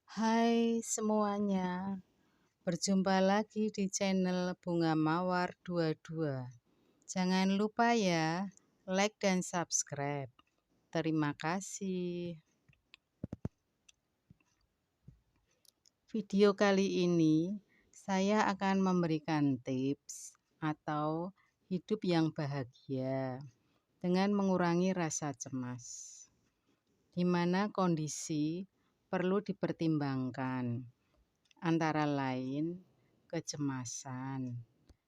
Hai semuanya, berjumpa lagi di channel Bunga Mawar 22. Jangan lupa ya, like dan subscribe. Terima kasih. Video kali ini saya akan memberikan tips atau hidup yang bahagia dengan mengurangi rasa cemas, di mana kondisi perlu dipertimbangkan. Antara lain, kecemasan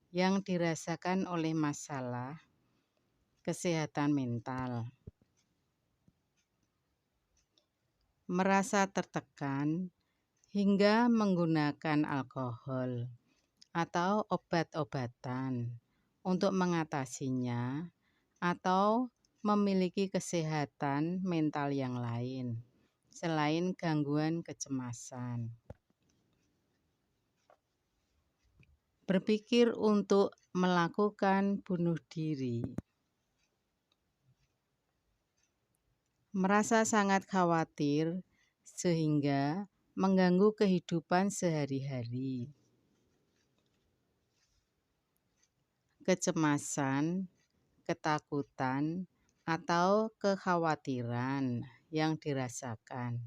yang dirasakan oleh masalah kesehatan mental, merasa tertekan hingga menggunakan alkohol atau obat-obatan untuk mengatasinya, atau memiliki kesehatan mental yang lain selain gangguan kecemasan. Berpikir untuk melakukan bunuh diri, merasa sangat khawatir sehingga mengganggu kehidupan sehari-hari. Kecemasan, ketakutan, atau kekhawatiran yang dirasakan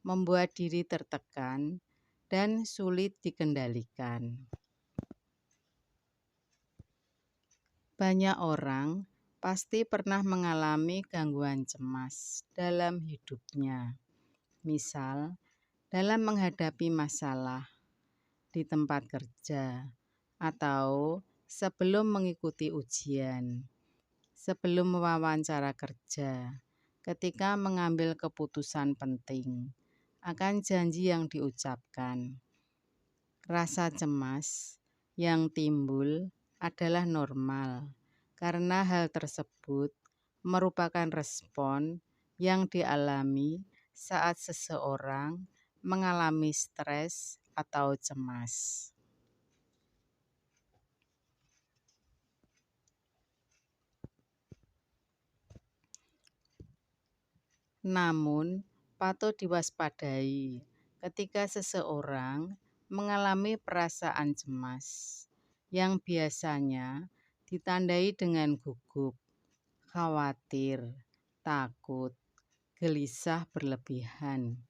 membuat diri tertekan dan sulit dikendalikan. Banyak orang pasti pernah mengalami gangguan cemas dalam hidupnya, misal dalam menghadapi masalah di tempat kerja atau sebelum mengikuti ujian, sebelum wawancara kerja, ketika mengambil keputusan penting akan janji yang diucapkan. Rasa cemas yang timbul adalah normal, karena hal tersebut merupakan respon yang dialami saat seseorang mengalami stres atau cemas. Namun, patut diwaspadai ketika seseorang mengalami perasaan cemas yang biasanya ditandai dengan gugup, khawatir, takut, gelisah berlebihan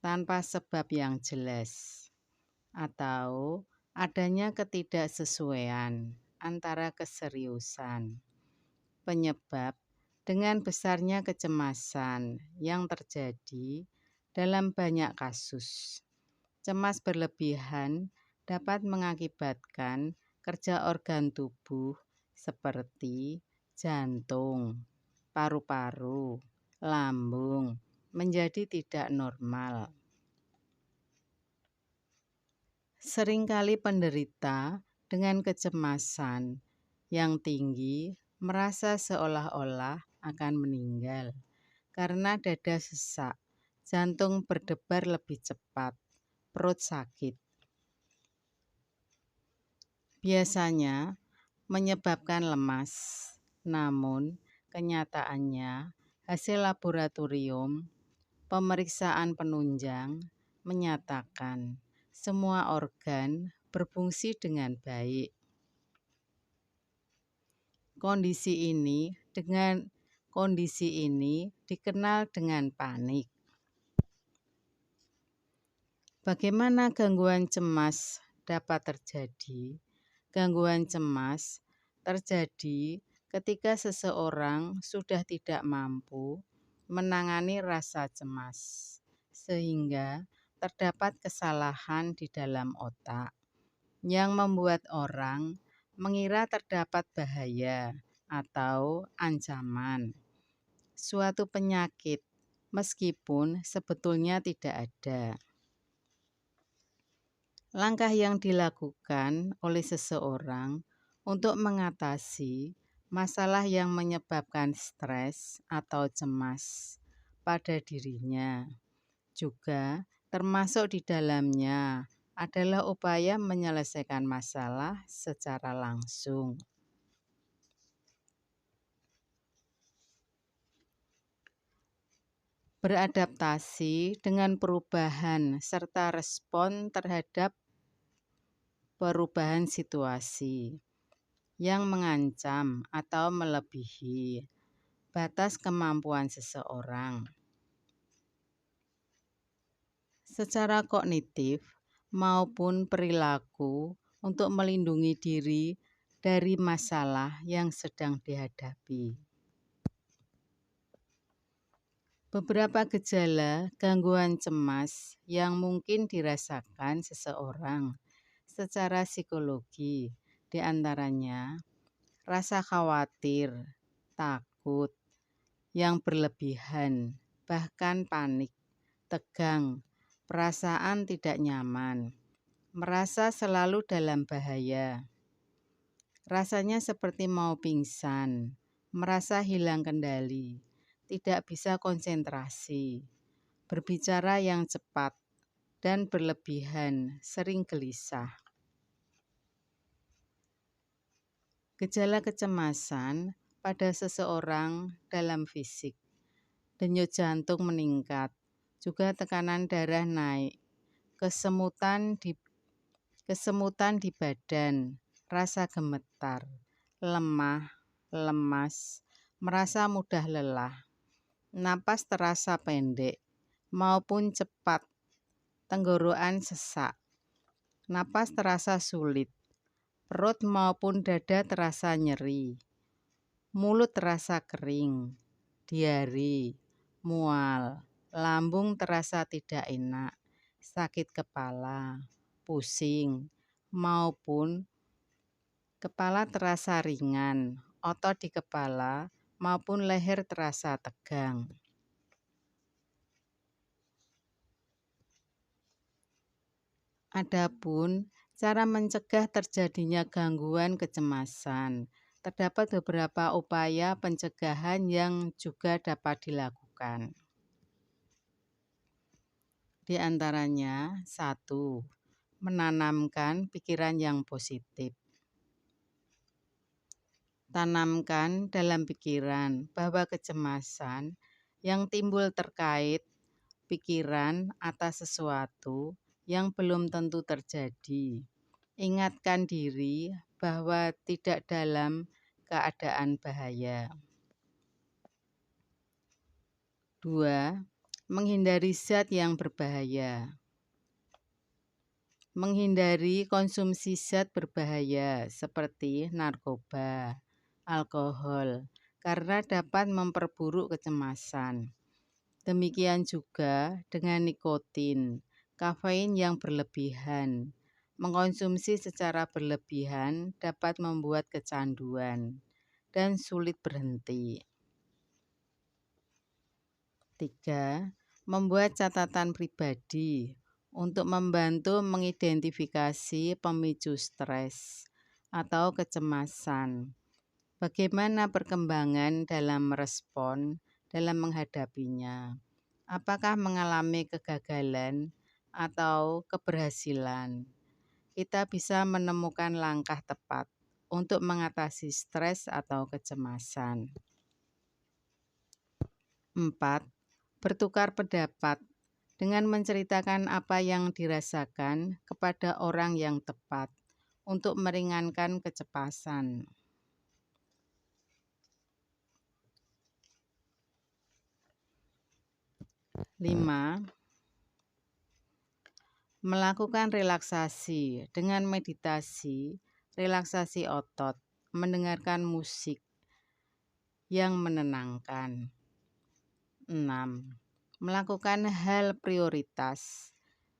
tanpa sebab yang jelas, atau adanya ketidaksesuaian antara keseriusan, penyebab dengan besarnya kecemasan yang terjadi dalam banyak kasus. Cemas berlebihan dapat mengakibatkan kerja organ tubuh seperti jantung, paru-paru, lambung menjadi tidak normal. Seringkali penderita dengan kecemasan yang tinggi merasa seolah-olah akan meninggal karena dada sesak, jantung berdebar lebih cepat, perut sakit. Biasanya menyebabkan lemas, namun kenyataannya hasil laboratorium pemeriksaan penunjang menyatakan semua organ berfungsi dengan baik. Kondisi ini dikenal dengan panik. Bagaimana gangguan cemas dapat terjadi? Gangguan cemas terjadi ketika seseorang sudah tidak mampu menangani rasa cemas, sehingga terdapat kesalahan di dalam otak yang membuat orang mengira terdapat bahaya atau ancaman, suatu penyakit, meskipun sebetulnya tidak ada. Langkah yang dilakukan oleh seseorang untuk mengatasi masalah yang menyebabkan stres atau cemas pada dirinya juga termasuk di dalamnya adalah upaya menyelesaikan masalah secara langsung. beradaptasi dengan perubahan serta respon terhadap perubahan situasi yang mengancam atau melebihi batas kemampuan seseorang. Secara kognitif maupun perilaku untuk melindungi diri dari masalah yang sedang dihadapi. Beberapa gejala gangguan cemas yang mungkin dirasakan seseorang secara psikologi, diantaranya rasa khawatir, takut yang berlebihan, bahkan panik, tegang, perasaan tidak nyaman, merasa selalu dalam bahaya, rasanya seperti mau pingsan, merasa hilang kendali, tidak bisa konsentrasi, berbicara yang cepat, dan berlebihan, sering gelisah. Gejala kecemasan pada seseorang dalam fisik, denyut jantung meningkat, juga tekanan darah naik, kesemutan di badan, rasa gemetar, lemah, lemas, merasa mudah lelah, napas terasa pendek maupun cepat, tenggorokan sesak, napas terasa sulit, perut maupun dada terasa nyeri, mulut terasa kering, diare, mual, lambung terasa tidak enak, sakit kepala, pusing, maupun kepala terasa ringan, otot di kepala maupun leher terasa tegang. Adapun cara mencegah terjadinya gangguan kecemasan, terdapat beberapa upaya pencegahan yang juga dapat dilakukan. Di antaranya, 1. Menanamkan pikiran yang positif. Tanamkan dalam pikiran bahwa kecemasan yang timbul terkait pikiran atas sesuatu yang belum tentu terjadi. Ingatkan diri bahwa tidak dalam keadaan bahaya. 2. Menghindari zat yang berbahaya. Menghindari konsumsi zat berbahaya seperti narkoba, alkohol, karena dapat memperburuk kecemasan. Demikian juga dengan nikotin, kafein yang berlebihan. Mengkonsumsi secara berlebihan dapat membuat kecanduan dan sulit berhenti. 3. Membuat catatan pribadi untuk membantu mengidentifikasi pemicu stres atau kecemasan. Bagaimana perkembangan dalam merespon dalam menghadapinya? Apakah mengalami kegagalan atau keberhasilan? Kita bisa menemukan langkah tepat untuk mengatasi stres atau kecemasan. 4. Bertukar pendapat dengan menceritakan apa yang dirasakan kepada orang yang tepat untuk meringankan kecemasan. 5. Melakukan relaksasi dengan meditasi, relaksasi otot, mendengarkan musik yang menenangkan. 6. Melakukan hal prioritas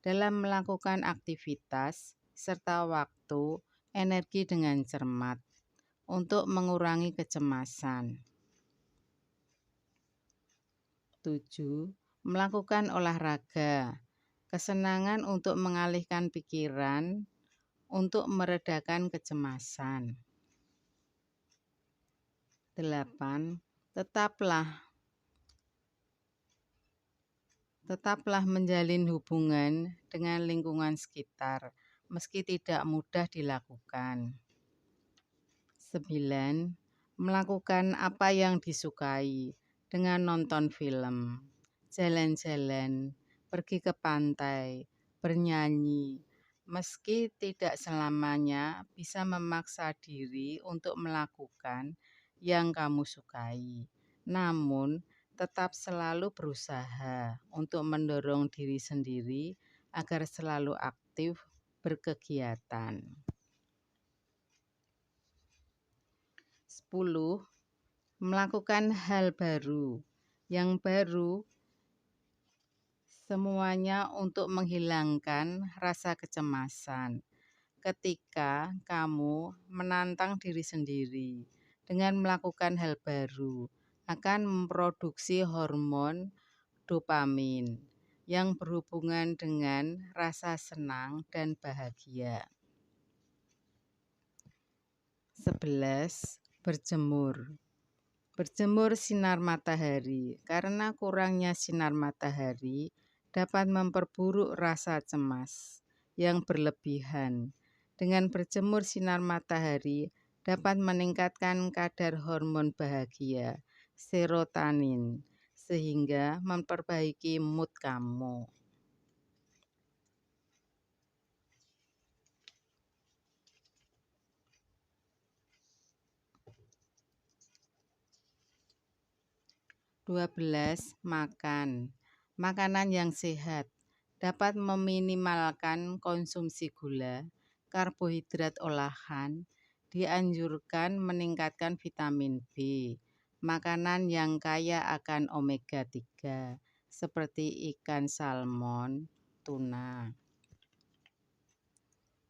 dalam melakukan aktivitas serta waktu, energi dengan cermat untuk mengurangi kecemasan. 7. Melakukan olahraga, kesenangan untuk mengalihkan pikiran, untuk meredakan kecemasan. 8. Tetaplah menjalin hubungan dengan lingkungan sekitar, meski tidak mudah dilakukan. 9. Melakukan apa yang disukai dengan nonton film, jalan-jalan, pergi ke pantai, bernyanyi, meski tidak selamanya bisa memaksa diri untuk melakukan yang kamu sukai. Namun, tetap selalu berusaha untuk mendorong diri sendiri agar selalu aktif berkegiatan. 10. Melakukan hal baru. Yang baru semuanya untuk menghilangkan rasa kecemasan. Ketika kamu menantang diri sendiri dengan melakukan hal baru, akan memproduksi hormon dopamin yang berhubungan dengan rasa senang dan bahagia. 11. Berjemur. Berjemur sinar matahari, karena kurangnya sinar matahari dapat memperburuk rasa cemas yang berlebihan. Dengan berjemur sinar matahari dapat meningkatkan kadar hormon bahagia, serotonin, sehingga memperbaiki mood kamu. 12. Makan. Makanan yang sehat dapat meminimalkan konsumsi gula, karbohidrat olahan, dianjurkan meningkatkan vitamin B. Makanan yang kaya akan omega 3 seperti ikan salmon, tuna.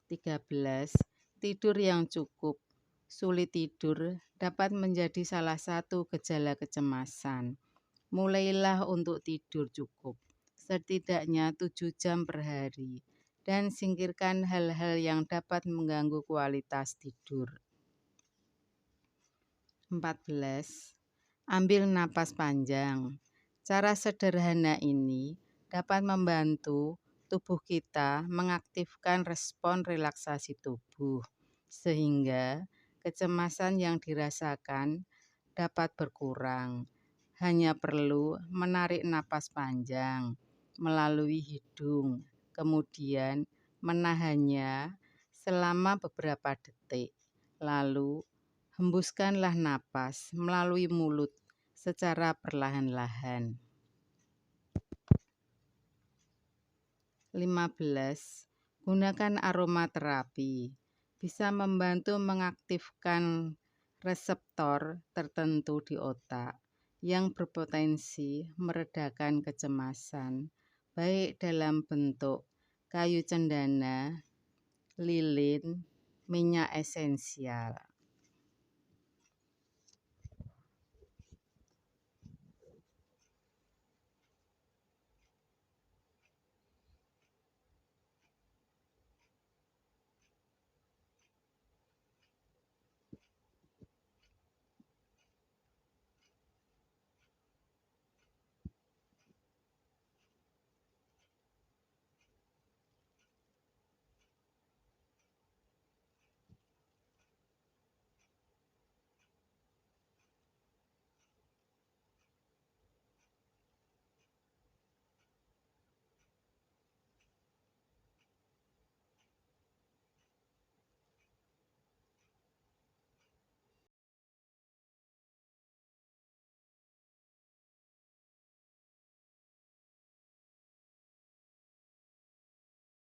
13. Tidur yang cukup. Sulit tidur dapat menjadi salah satu gejala kecemasan. Mulailah untuk tidur cukup, setidaknya 7 jam per hari, dan singkirkan hal-hal yang dapat mengganggu kualitas tidur. 14. Ambil napas panjang. Cara sederhana ini dapat membantu tubuh kita mengaktifkan respon relaksasi tubuh, sehingga kecemasan yang dirasakan dapat berkurang. Hanya perlu menarik napas panjang melalui hidung, kemudian menahannya selama beberapa detik. Lalu, hembuskanlah napas melalui mulut secara perlahan-lahan. 15. Gunakan aromaterapi. Bisa membantu mengaktifkan reseptor tertentu di otak yang berpotensi meredakan kecemasan, baik dalam bentuk kayu cendana, lilin, minyak esensial.